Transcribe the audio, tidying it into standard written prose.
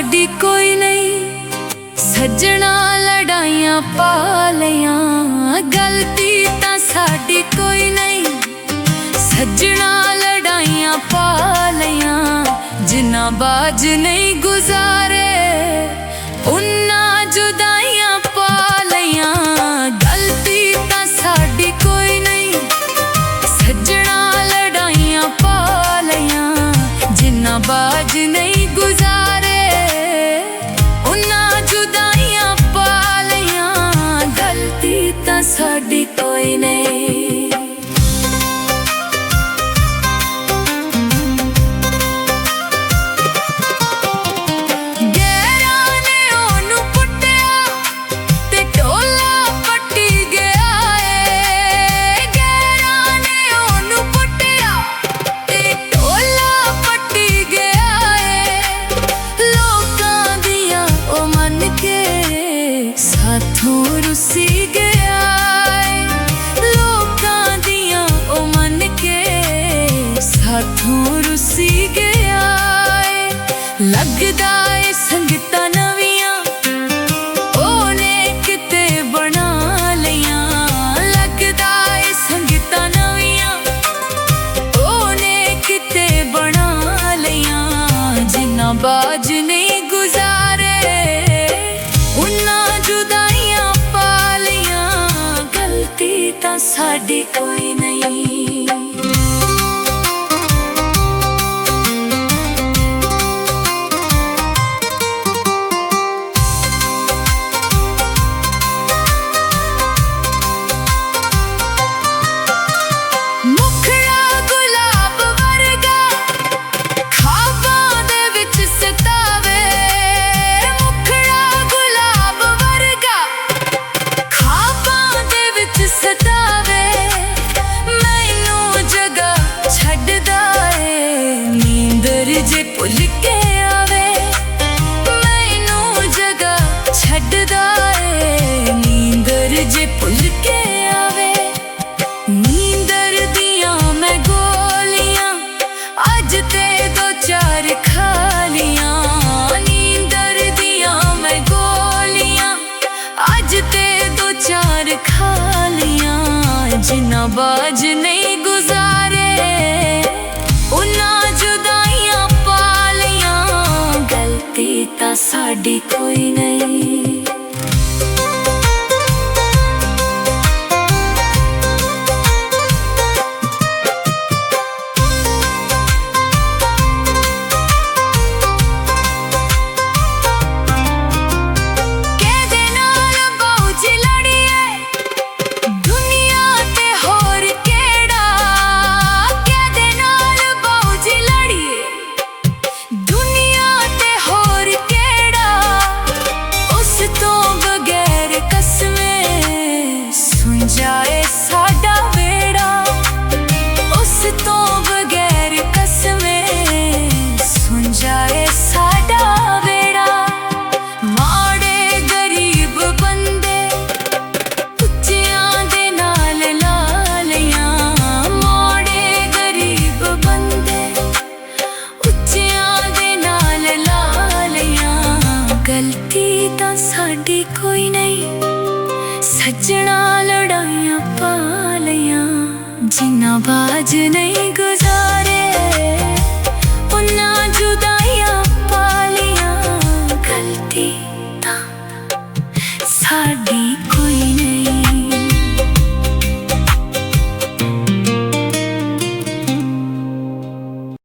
साडी कोई नहीं, सजना लड़ाइयां पा लियां। गलती तां साडी कोई नहीं, सजना लड़ाइयां पा लियां। जिन्ना बाज नहीं गुजारे उन्ना जुदाइयां पा लियां। गलती तां साडी कोई नहीं, सजना लड़ाइयां पा लियां। जिन्ना बाज नहीं गुजारे उन्ना जुदाइयां पा लियां। गलती तां साडी कोई नहीं। साथों रुसी गया लोकां दियां ओ मन के, साथों रुसी गया। लगदा ए संगतां नवियां ओने किते बना लियां। लगदा ए संगतां नवियां ओने किते बना लियां। जिन्ना बाज नहीं गुजारे उन्ना जुदाइयां पा लियां। गलती तां साडी कोई नहीं। जे भुल के आवे मैनू जगह छड्डदा ए। नींदर जे भुल के आवे, नींदर दियां मैं गोलियां अज ते दो चार खा लियां। नींदर दियां मैं गोलियां अज ते दो चार खा लियां। जिन्ना बाज नहीं गुजारे उन्ना जुदाइयां पा लियां। गलती तां साडी कोई नहीं। जाए साडा बेड़ा उस तो बगैर कसमें सुन जाए साडा बेड़ा। माड़े गरीब बंदे उच्चियां दे नाल ला लियां। माड़े गरीब बंदे उच्चियां दे नाल ला लियां। गलती तां साडी कोई नहीं, सजना लड़ाइयां पा लियां। जिन्ना बाज नहीं गुजारे उन्ना जुदाइयां पा लियां। गलती तां साडी